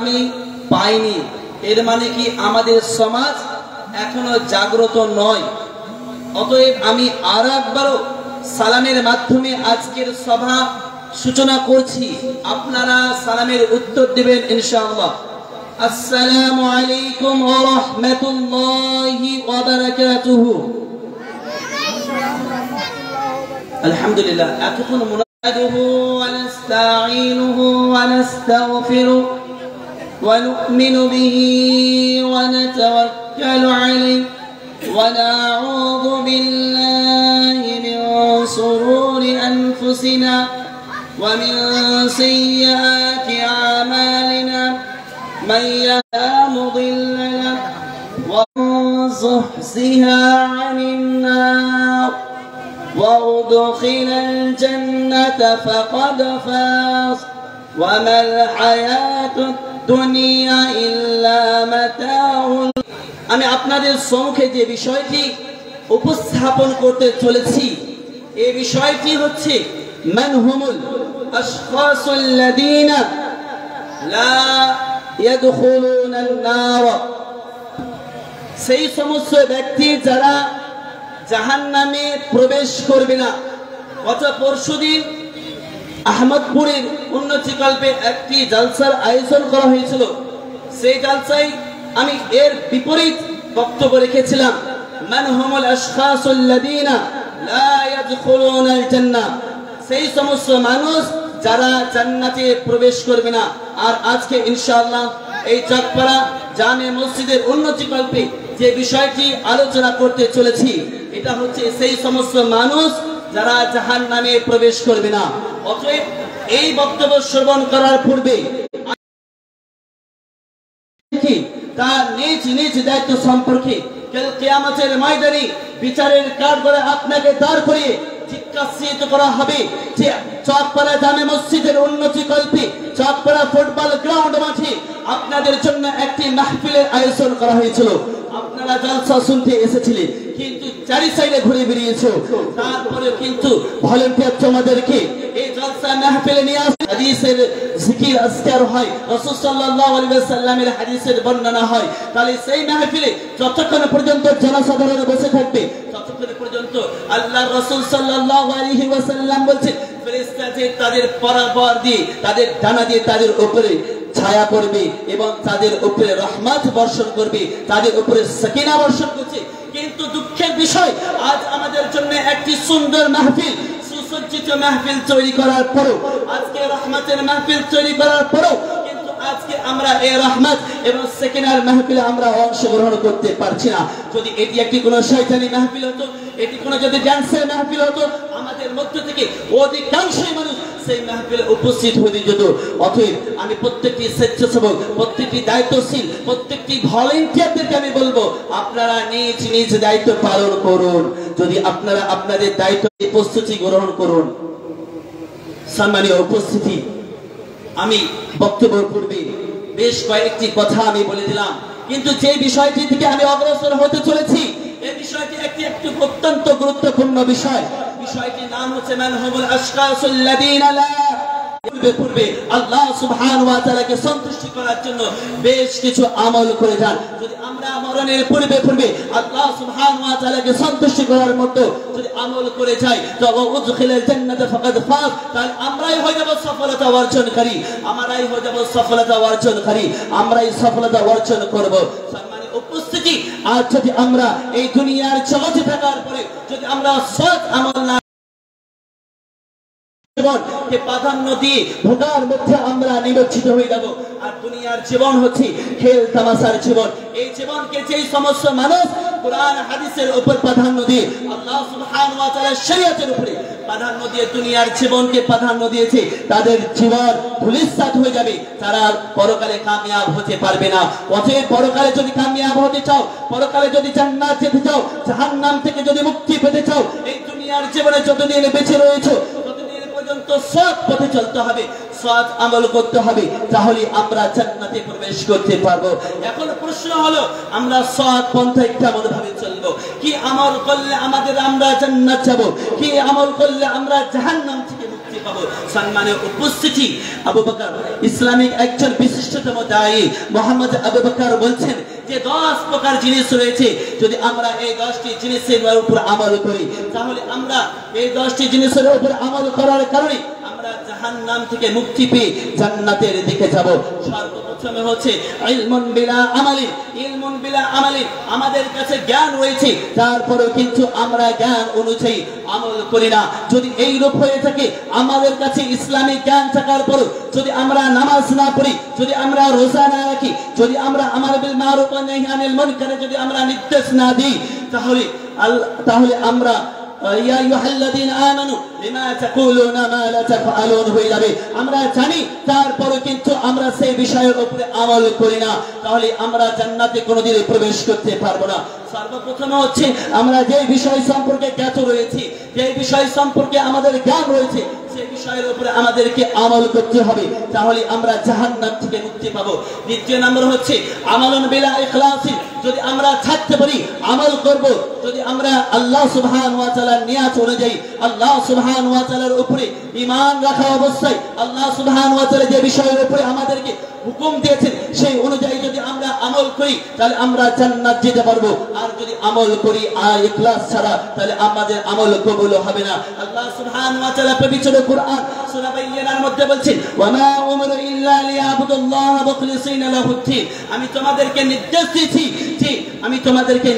আমি পাইনি, এর মানে কি আমাদের সমাজ এখনো জাগ্রত নয়। অতএব আমি আর একবারও সালামের মাধ্যমে আজকের সভা সূচনা করছি, আপনারা সালামের উত্তর দিবেন ইনশাআল্লাহ। আসসালামু আলাইকুম ওয়া রাহমাতুল্লাহি ওয়া বারাকাতুহু। আলহামদুলিল্লাহ। এতক্ষণ মুনাদুহু ওয়া নাস্তাঈনুহু ওয়া নাস্তাগফিরু ওয়া নু'মিনু বিহি ওয়া নাতাওয়াক্কালু আলাইহি ওয়া নাউযু বিল্লাহি মিন শুরুরি আনফুসিনা ওয়া মিন সাইয়্যাতি আমালিনা মান ইয়াহদিহি মুদিল্লা লাহু ওয়া মান যুহজিহা আনিন নার وأدخل الجنة فقد فاز وما الحياة الدنيا إلا متاع। আমি আপনাদের সম্মুখে যে বিষয়টি উপস্থাপন করতে চলেছি এই বিষয়টি হচ্ছে মান হুমুল আশখাসুল লাযীনা লা ইয়াদখুলুনান নার, সেই সমস্ত ব্যক্তি যারা জাহান্নামে প্রবেশ করবে না। গত পরশুদিন আহমদপুরের উন্নতিকল্পে একটি জালসার আয়োজন করা হয়েছিল। সেই জালসায় আমি এর বিপরীত বক্তব্য রেখেছিলাম, মান হুমুল আশখাসুল লাযীনা লা ইয়াদখুলুনাল জান্নাহ, সেই সমস্ত মানুষ যারা জান্নাতে প্রবেশ করবে না। আর আজকে ইনশাআল্লাহ এই চকপাড়া জামে মসজিদের উন্নতিকল্পে যে বিষয়টি আলোচনা করতে চলেছি এটা হচ্ছে সেই সমস্ত মানুষ যারা জাহান্নামে প্রবেশ করবে না। অতএব এই বক্তব্য শ্রবণ করার পূর্বে তার নিজ নিজ দায়িত্ব সম্পর্কে কাল কিয়ামতের ময়দানে বিচারের কাঠগড়ায় আপনাকে দাঁড় করিয়ে জিজ্ঞাসিত করা হবে যে চকপাড়া জামে মসজিদের উন্নতিকল্পে চকপাড়া ফুটবল গ্রাউন্ড মাঠে আপনাদের জন্য একটি মাহফিলের আয়োজন করা হয়েছিল। আপনারা জলসা শুনতে এসেছিলেন, কিন্তু চারি সাইডে ঘুরে বেরিয়েছো, তারপরে কিন্তু ভলান্টিয়ার তোমাদেরকে এই জলসা মাহফিলে নিয়ে আসে। হাদিসের জিকির আজকার হয়, রাসূল সাল্লাল্লাহু আলাইহি ওয়াসাল্লামের হাদিসের বর্ণনা হয়। তাহলে সেই মাহফিলে যতক্ষণ পর্যন্ত জনসাধারণ বসে থাকবে ততক্ষণ পর্যন্ত আল্লাহর রাসূল সাল্লাল্লাহু আলাইহি ওয়াসাল্লাম বলেছেন ফেরেশতা যে তাদের পরাবর দিয়ে তাদের ডানা দিয়ে তাদের উপরে ছায়া করবে এবং তাদের উপরে রহমত বর্ষণ করবে, তাদের উপরে সাকিনা বর্ষণ করছে। কিন্তু দুঃখের বিষয় আজ আমাদের জন্য একটি সুন্দর মাহফিল, সুসজ্জিত মাহফিল তৈরি করার পরও, আজকে রহমতের মাহফিল তৈরি করার পরও কিন্তু আজকে আমরা এই রহমত এবং সাকিনার মাহফিলে আমরা অংশগ্রহণ করতে পারছি না। যদি এটি একটি কোনো শয়তানি মাহফিল হতো, এটি কোনো যদি ডান্সের মাহফিল হতো, আমাদের মধ্য থেকে অধিকাংশই মানুষ সেই মাহফিলে উপস্থিত হয়ে যেত। অতএব আমি প্রত্যেকটি স্বেচ্ছাসেবক, প্রত্যেকটি দায়িত্বশীল, প্রত্যেকটি ভলান্টিয়ারদেরকে আমি বলবো আপনারা নিজ নিজ দায়িত্ব পালন করুন। যদি আপনারা আপনাদের দায়িত্ব প্রস্তুতি গ্রহণ করুন। সম্মানীয় উপস্থিতি, আমি বক্তব্যের পূর্বে বেশ কয়েকটি কথা আমি বলে দিলাম, কিন্তু যে বিষয়টি থেকে আমি অগ্রসর হতে চলেছি এই বিষয়টি একটি অত্যন্ত গুরুত্বপূর্ণ বিষয়। বিষয়টির নাম হচ্ছে মান হুমুল আশখাসুল লাযীনা লা, পূর্বে আল্লাহ সুবহানাহু ওয়া তাআলাকে সন্তুষ্ট করার জন্য বেশ কিছু আমল করে যান। যদি আমরা মরণের পূর্বে আল্লাহ সুবহানাহু ওয়া তাআলাকে সন্তুষ্ট করার মতো যদি আমল করে যাই তো উদখিলাল জান্নাত ফাকাদ ফাজ, তাহলে আমরাই হয়ে যাব সফলতা অর্জনকারী, আমরাই হয়ে যাব সফলতা অর্জনকারী, আমরাই সফলতা অর্জন করব। সম্মানিত উপস্থিতি, আজ যদি আমরা এই দুনিয়ার জগতে থাকার পরে যদি আমরা সৎ আমল না জীবনকে প্রাধান্য দিয়ে ভোগার মধ্যে আমরা নিমজ্জিত হয়ে যাব। আর দুনিয়ার জীবন হচ্ছে খেল তামাশার জীবন। এই জীবনকে যেই সমস্ত মানুষ কোরআন হাদিসের উপর প্রাধান্য দিয়ে, আল্লাহ সুবহানাহু ওয়া তাআলার শরীয়তের উপরে প্রাধান্য দিয়ে দুনিয়ার জীবনকে প্রাধান্য দিয়েছে, তাদের জীবন ধূলিসাৎ হয়ে যাবে, তারা পরকালে কামিয়াব হতে পারবে না। অতএব পরকালে যদি কামিয়াব হতে চাও, পরকালে যদি জান্নাত যেতে চাও, জাহান্নাম থেকে যদি মুক্তি পেতে চাও, এই দুনিয়ার জীবনে যতদিন বেঁচে রয়েছে সৎ পথে চলতে হবে, সৎ আমল করতে হবে, তাহলে আমরা জান্নাতে প্রবেশ করতে পারবো। এখন প্রশ্ন হলো আমরা সৎ পন্থায় কেমন ভাবে চলবো, কি আমল করলে আমরা জান্নাত যাব, কি আমল করলে আমরা জাহান্নাম থেকে মুক্তি পাবো। সম্মানের উপস্থিতি, আবু বকর ইসলামিক একজন বিশিষ্টতম দায়ী মুহাম্মদ আবু বকর বলছেন যে 10 প্রকার জিনিস রয়েছে, যদি আমরা এই 10টি জিনিসের উপর আমল করি তাহলে আমরা এই 10টি জিনিসের উপর আমল করার কারণে আমরা জাহান্নাম থেকে মুক্তি পেয়ে জান্নাতের দিকে যাব। সর্বপ্রথমে হচ্ছে ইলমুন বিলা আমালি। ইলমুন বিলা আমালি, আমাদের কাছে জ্ঞান রয়েছে তারপরেও কিন্তু আমরা জ্ঞান অনুযায়ী আমল করি না। যদি এই রূপ হয়ে থাকে, আমাদের কাছে ইসলামিক জ্ঞান থাকার পরও যদি আমরা নামাজ না পড়ি, যদি আমরা রোজা না রাখি, যদি আমরা আমর বিল মারুফ ওয়া নাহি আনিল মুনকার যদি আমরা নির্দেশ না দিই, তাহলে আমরা ইয়া আইয়ুহাল্লাযীনা আমানু লিমা তাকুলুনা মা লা তাফআলুন হয়ে যাবে। আমরা জানি তারপরে কিন্তু আমরা সেই বিষয়ের উপরে আমল করি না, তাহলে আমরা জান্নাতে কোনোদিন প্রবেশ করতে পারবো না। সর্বপ্রথম হচ্ছে আমরা যে বিষয় সম্পর্কে জ্ঞাত রয়েছি, যে বিষয় সম্পর্কে আমাদের জ্ঞান রয়েছে, সেই বিষয়ের উপরে আমাদেরকে আমল করতে হবে, তাহলে আমরা জাহান্নাম থেকে মুক্তি পাবো। দ্বিতীয় নম্বর হচ্ছে আমালুন বিলা ইখলাসিন। যদি আমরা থাকতে পারি আমল করব, যদি আমরা আল্লাহ সুবহানাহু ওয়া তাআলার নিয়াত অনুযায়ী আল্লাহ সুবহানাহু ওয়া তাআলার উপরে ঈমান রাখা অবস্থায় আল্লাহ সুবহানাহু ওয়া তাআলা যে বিষয়ের উপরে আমাদেরকে হুকুম দিয়েছেন সেই অনুযায়ী যদি আমরা আমল করি তাহলে আমরা জান্নাত যেতে পারবো। আর যদি আমল করি আর ইখলাস ছাড়া তাহলে আমাদের আমল কবুল হবে না। আল্লাহ সুবহানাহু ওয়া তাআলা পবিত্র কুরআন সূরা বাইয়িনার মধ্যে বলেন, ওয়া মা উমিরু ইল্লা লিয়াবুদুল্লাহ মুখলিসিনা লাহুদ্দীন। আমি তোমাদেরকে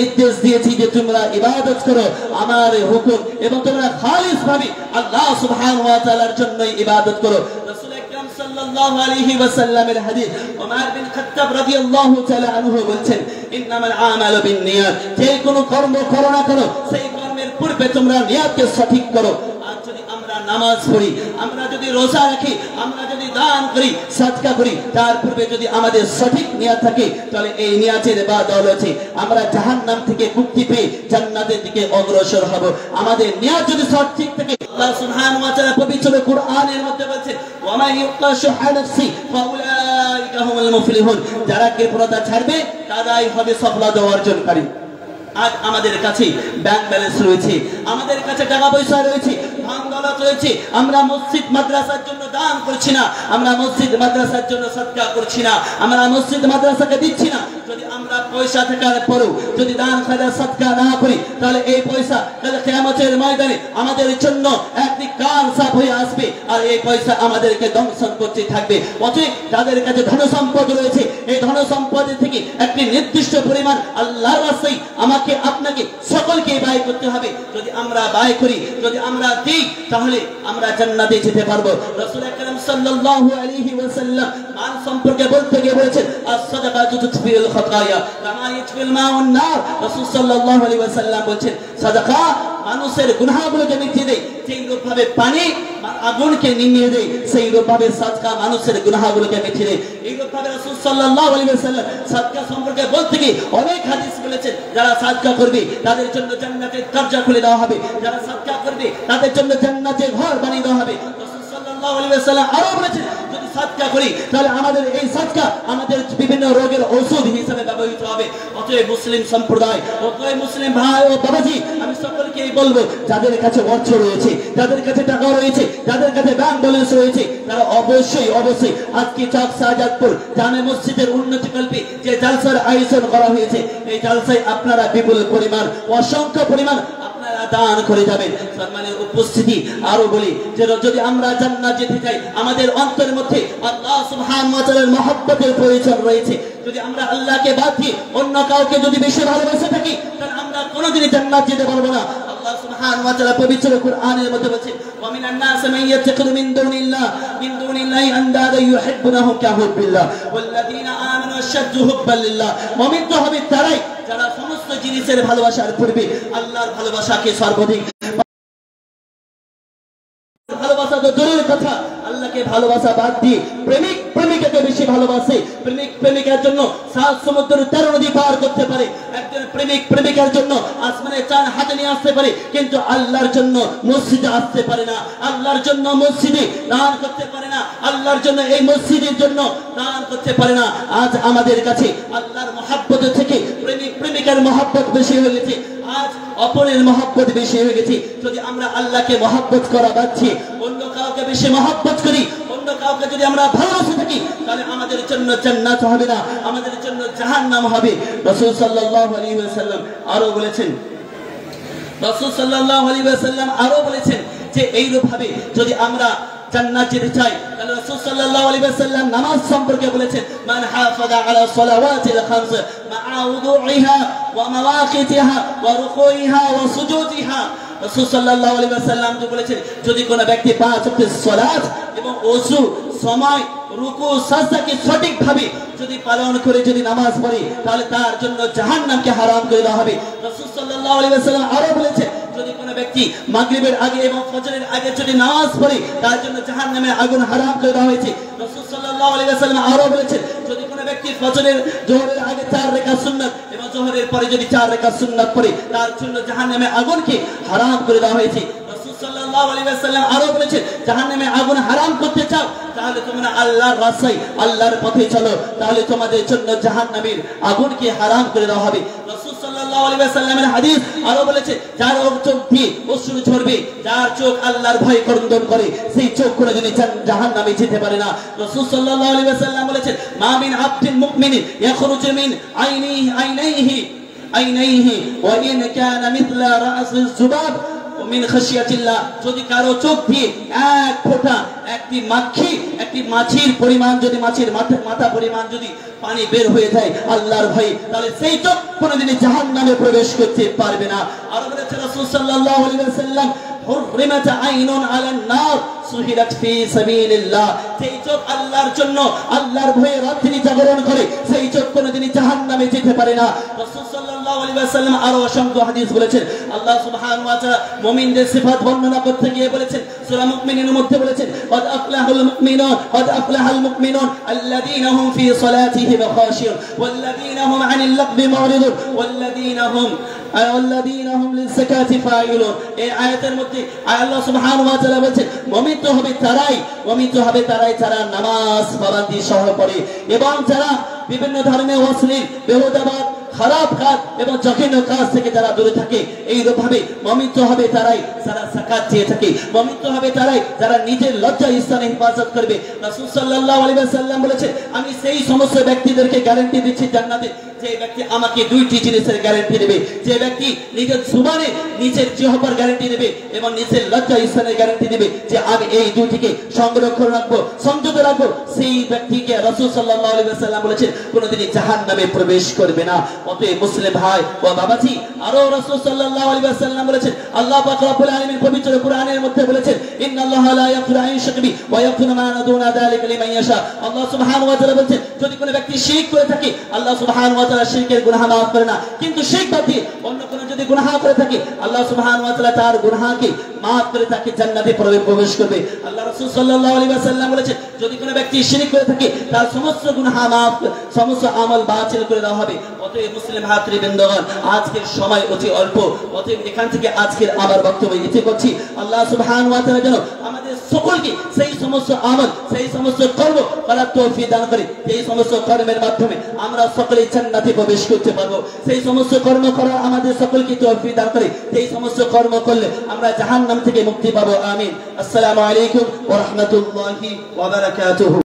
নির্দেশ দিয়েছি যে তোমরা ইবাদত করো আমার হুকুম, এবং তোমরা খালিস ভাবে আল্লাহ সুবহানাহু ওয়া তাআলার জন্যই ইবাদত করো। রাসূল আকরাম সাল্লাল্লাহু আলাইহি ওয়াসাল্লামের হাদিস, ওমর বিন খাত্তাব রাদিয়াল্লাহু তাআলা আনহু বলেন, ইন্নামাল আমালু বিন্নিয়াত। যে কোনো কর্ম করো না কেন সেই কর্মের পূর্বে তোমরা নিয়তকে সঠিক করো। আর যদি আমরা নামাজ পড়ি, আমরা যদি রোজা রাখি, আমরা যদি দান করি, সাদকা করি, তার পূর্বে যদি আমাদের সঠিক নিয়ত থাকে তাহলে এই নিয়তের বদৌলতে আমরা জাহান্নাম থেকে মুক্তি পেয়ে জান্নাতের দিকে অগ্রসর হব। আমাদের নিয়ত যদি সঠিক থাকে, আল্লাহ সুবহানাহু ওয়া তাআলা পবিত্র কুরআনের মধ্যে বলেছেন, ওয়া মান ইউকা শুহা নাফসি ফাউলাইকা হুমুল মুফলিহুন। যারা কৃপণতা ছাড়বে তারাই হবে সফলতা অর্জনকারী। আজ আমাদের কাছে ব্যাংক ব্যালেন্স রয়েছে, আমাদের কাছে টাকা পয়সা রয়েছে, ধন দৌলত রয়েছে, আমরা মসজিদ মাদ্রাসার জন্য দান করছি না, আমরা মসজিদ মাদ্রাসার জন্য সদকা করছি না, আমরা মসজিদ মাদ্রাসাকে দিচ্ছি না। যদি আমরা পয়সা থাকার পরেও যদি দান খায়রাত সদকা না করি তাহলে এই পয়সা কাল কিয়ামতের ময়দানে আমাদের জন্য একদিক কান সাফ হয়ে আসবে আর এই পয়সা আমাদেরকে দংশন করতে থাকবে। অতএব যাদের কাছে ধন সম্পদ রয়েছে, এই ধন সম্পদের থেকে একটি নির্দিষ্ট পরিমাণ আল্লাহর রাস্তায় আমাকে আপনাকে সকলকে ব্যয় করতে হবে। যদি আমরা ব্যয় করি, যদি আমরা দিই, তাহলে আমরা জান্নাতে যেতে পারবো। রাসূল আকরাম সাল্লাল্লাহু আলাইহি ওয়াসাল্লাম মাল সম্পর্কে বলতে গিয়ে বলেছেন, আস-সাদাকাতু তুতফিউল খাতায়া কামা ইউতফিল মাউন নার। রাসূল সাল্লাল্লাহু আলাইহি ওয়াসাল্লাম বলেছেন, সাদাকা মানুষের গুনাহগুলোকে মিটিয়ে দেয়, সেই রূপভাবে পানি আগুনকে নিভিয়ে দেয়, সেই রূপভাবে সাদকা মানুষের গুনাহগুলোকে মিটিয়ে দেয়। এই রূপভাবে রাসূল সাল্লাল্লাহু আলাইহি ওয়াসাল্লাম সাদকা সম্পর্কে বলতে গিয়ে অনেক হাদিস বলেছেন। যারা সাদকা করবে তাদের জন্য জান্নাতের দরজা খুলে দেওয়া হবে, যারা সাদকা করবে তাদের জন্য জান্নাতের ঘর বানিয়ে দেওয়া হবে। রাসূল সাল্লাল্লাহু আলাইহি ওয়াসাল্লাম আরো বলেছেন, যদি সাদকা করি তাহলে আমাদের এই সাদকা আমাদের বিভিন্ন রোগের ঔষধ হিসেবে ব্যবহৃত হবে। অতএব মুসলিম সম্প্রদায়, অতএব মুসলিম ভাই ও বাবাজি, আমি সকলকেই বলবো, যাদের কাছে অর্থ রয়েছে, যাদের কাছে টাকা রয়েছে, যাদের কাছে ব্যাংক ব্যালেন্স রয়েছে, তারা অবশ্যই আজকে চক শাহজাদপুর জামে মসজিদের উন্নতিকল্পে যে জালসার আয়োজন করা হয়েছে, এই জালসায় আপনারা বিপুল পরিমাণ, অসংখ্য পরিমাণ দান করে যাবেন। সম্মানের উপস্থিতি, আরো বলি যে যদি আমরা জান্নাত যেতে চাই, আমাদের অন্তরের মধ্যে আল্লাহ সুবহানাহু ওয়া তাআলার মহব্বতের প্রয়োজন রয়েছে। যদি আমরা আল্লাহকে বাদ দিয়ে অন্য কাউকে যদি বেশি ভালোবেসে থাকি তাহলে আমরা কোনোদিনই জান্নাত যেতে পারবো না। আল্লাহ সুবহানাহু ওয়া তাআলা পবিত্র কুরআনের মধ্যে বলেছেন, ওয়া মিনান নাস মান ইয়াত্তাখিযু মিন দুনিল্লাহি আনদাদা ইউহিব্বুনাহুম কাহুব্বিল্লাহ ওয়াল্লাযীনা আমানু আশাদ্দু হুব্বান লিল্লাহ। মুমিন তো হবে তারাই যারা সমস্ত জিনিসের ভালোবাসার পূর্বে আল্লাহর ভালোবাসাকে সর্বাধিক ভালোবাসা। তো দূরের কথা, আল্লাহকে ভালোবাসা বাদ দিয়ে প্রেমিক প্রেমিকাকে বেশি ভালোবাসে। প্রেমিক প্রেমিকার জন্য 7 সমুদ্র 13 নদী পার করতে পারে, একজন প্রেমিক প্রেমিকার জন্য আসমানে 4 হাতে নিয়ে আসতে পারে, কিন্তু আল্লাহর জন্য মসজিদে আসতে পারে না, আল্লাহর জন্য মসজিদে দান করতে পারে না, আল্লাহর জন্য এই মসজিদের জন্য দান করতে পারে না। আজ আমাদের কাছে আল্লাহর মহব্বত থেকে প্রেমিক প্রেমিকার মহব্বত বেশি হয়ে গেছে, আজ অপরের মহব্বত বেশি হয়ে গেছে। যদি আমরা আল্লাহকে মহব্বত করা বাদ দিয়ে অন্য কাউকে বেশি মহব্বত করি, অন্য কাউকে যদি আমরা ভালোবাসে থাকি, তাহলে আমাদের জন্য জান্নাত হবে না, আমাদের জন্য জাহান্নাম হবে। রাসূল সাল্লাল্লাহু আলাইহি ওয়াসাল্লাম আরো বলেছেন, রাসূল সাল্লাল্লাহু আলাইহি ওয়াসাল্লাম আরো বলেছেন যে এইরূপ ভাবে যদি আমরা জান্নাত যেতে চাই, তাহলে রাসূল সাল্লাল্লাহু আলাইহি ওয়াসাল্লাম নামাজ সম্পর্কে বলেছেন, মান হাফাযা আলা সালাওয়াতিল খামস মা'a উযুইহা ওয়া মাওয়াকিতিহা ওয়া রুকুইহা ওয়া সুজুদিহা। রাসূল সাল্লাল্লাহু আলাইহি ওয়াসাল্লাম বলেছেন, যদি কোন ব্যক্তি 5 ওয়াক্তের সালাত এবং ওযু সময় রুকু সাজদাকে সঠিকভাবে যদি পালন করে যদি নামাজ পড়ে, তাহলে তার জন্য জাহান্নামকে হারাম করে দেওয়া হবে। রাসূল সাল্লাল্লাহু আলাইহি ওয়াসাল্লাম আরো বলেছেন, যদি কোন ব্যক্তি মাগরিবের আগে এবং ফজরের আগে যদি নামাজ পড়ে, তার জন্য জাহান্নামের আগুন হারাম করে দেওয়া হয়েছে। রাসূল সাল্লাল্লাহু আলাইহি ওয়াসাল্লাম আরো বলেছেন, যদি কোন ব্যক্তি ফজরের জোহরের আগে 4 রাকাত সুন্নাত এবং জোহরের পরে যদি 4 রাকাত সুন্নাত পড়ে, তার জন্য জাহান্নামের আগুনকে হারাম করে দেওয়া হয়েছে। রাসূল সাল্লাল্লাহু আলাইহি ওয়াসাল্লাম আরো বলেছেন, জাহান্নামের আগুন হারাম করতে চাও, তাহলে তোমরা আল্লাহর রাস্তায় আল্লাহর পথে চলো, তাহলে তোমাদের জন্য জাহান্নামের আগুনকে হারাম করে দেওয়া হবে। রাসূল সাল্লাল্লাহু আলাইহি ওয়াসাল্লামের হাদিস আরো বলেছে, যার চোখ দিয়ে অশ্রু ঝরবে, যার চোখ আল্লাহর ভয় ক্রন্দন করে, সেই চোখ কোনদিনই জাহান্নামে যেতে পারে না। রাসূল সাল্লাল্লাহু আলাইহি ওয়াসাল্লাম বলেছেন, মা মিন আবদিন মুমিনিন ইয়াখরুজু মিন আইনাইহি ওয়া ইন কানা মিথলা রা'সিল যুবাব মিন খাশিয়াতিল্লাহ, যদি কারো চোখ দিয়ে এক ফোঁটা একটি মাছির পরিমাণ যদি মাছির মাথা পরিমাণ যদি পানি বের হয়ে যায় আল্লাহর ভয়ে, তাহলে সেই চোখ কোনদিনই জাহান্নামে প্রবেশ করতে পারবে না। আর বলেছেন রাসূল সাল্লাল্লাহু আলাইহি ওয়াসাল্লাম, হুররিমাত আইনুন আলান নার সুহিরাত ফি সাবিলিল্লাহ, সেই চোখ আল্লাহর জন্য আল্লাহর ভয়ে রাত্রি জাগরণ করে, সেই চোখ কোনদিনই জাহান্নামে যেতে পারে না। রাসূল সাল্লাল্লাহু আলাইহি ওয়াসাল্লাম আরো অসংখ্য হাদিস বলেছেন। আল্লাহ সুবহানাহু ওয়া তাআলা মুমিনদের সিফাত বর্ণনা করতে গিয়ে বলেছেন, সূরা মুমিনের মধ্যে বলেছেন, ক্বাদ আফলাহাল মুমিনুন আল্লাযীনা হুম ফি সালাতিহিম খাশিউন ওয়াল্লাযীনা হুম আনিল লাগবি মুরিদুন ওয়াল্লাযীনা হুম লিযাকাতি ফাইলুন। এই আয়াতের মধ্যে আল্লাহ সুবহানাহু ওয়া তাআলা বলেছেন, মুমিন তো হবে তারাই যারা নামাজ পাবন্দি সহ পড়ে এবং যারা বিভিন্ন ধরনের অশ্লীল বেহুদাবাদ খারাপ কাজ এবং জঘন্য কাজ থেকে যারা দূরে থাকে। এইরূপ ভাবে মুমিন তো হবে তারাই যারা যাকাত দিয়ে থাকে, মুমিন তো হবে তারাই যারা নিজের লজ্জা স্থানের হেফাজত করবে। রাসূল সাল্লাল্লাহু আলাইহি ওয়াসাল্লাম বলেছেন, আমি সেই সমস্ত ব্যক্তিদেরকে গ্যারান্টি দিচ্ছি জান্নাতে, যে ব্যক্তি আমাকে দুইটি জিনিসের গ্যারান্টি দেবে, যে ব্যক্তি নিজের জুবানে নিজের জিহ্বার গ্যারান্টি দেবে এবং নিজের লজ্জা স্থানের গ্যারান্টি দেবে যে আমি এই দুইটিকে সংরক্ষণ রাখবো, সংযত রাখবো, সেই ব্যক্তিকে রাসূল সাল্লাল্লাহু আলাইহি ওয়াসাল্লাম বলেছেন কোনদিনই জাহান্নামে প্রবেশ করবে না। অতএব মুসলিম ভাই ও বাবাজি, আরো রাসূল সাল্লাল্লাহু আলাইহি ওয়াসাল্লাম বলেছেন, আল্লাহ পাক রব্বুল আলামিন পবিত্র কুরআনের মধ্যে বলেছেন, ইন্নাল্লাহা লা ইয়াগফিরু আন ইউশরাকা বিহি ওয়া ইয়াগফিরু মা দুনা যালিকা লিমান ইয়াশা। আল্লাহ সুবহানাহু ওয়া তাআলা বলেন, যদি কোনো ব্যক্তি শিরক করে থাকে, আল্লাহ সুবহানাহু ওয়া তাআলা শিরকের গুনাহ মাফ করে না, কিন্তু শিরক বাদ দিয়ে অন্য কোনো যদি গুনাহ করে থাকে, আল্লাহ সুবহানাহু ওয়া তাআলা তার গুনাহকে মাফ করে তাকে জান্নাতে প্রবেশ করবে। আল্লাহ রাসূল সাল্লাল্লাহু আলাইহি ওয়াসাল্লাম বলেছেন, যদি কোনো ব্যক্তি শিরক করে থাকে, তার সমস্ত গুনাহ মাফ, সমস্ত আমল বাতিল করে দেওয়া হবে। অতএব মুসলিম ভাতৃবৃন্দগণ, আজকের সময় অতি অল্প, অতএব এখান থেকে আজকের আমার বক্তব্য ইতি করছি। আল্লাহ সুবহানাহু ওয়া তাআলা যেন আমাদের সকলকে সেই সমস্ত আমল, সেই সমস্ত কর্ম করার তৌফিক দান করে, সেই সমস্ত কর্মের মাধ্যমে আমরা সকলে জান্নাতে প্রবেশ করতে পারবো। সেই সমস্ত কর্ম করার আমাদের সকলকে তৌফিক দান করে, সেই সমস্ত কর্ম করলে আমরা জাহান্নাম থেকে মুক্তি পাবো। আমিন। আসসালামু আলাইকুম ওয়া রাহমাতুল্লাহি ওয়া বারাকাতুহু।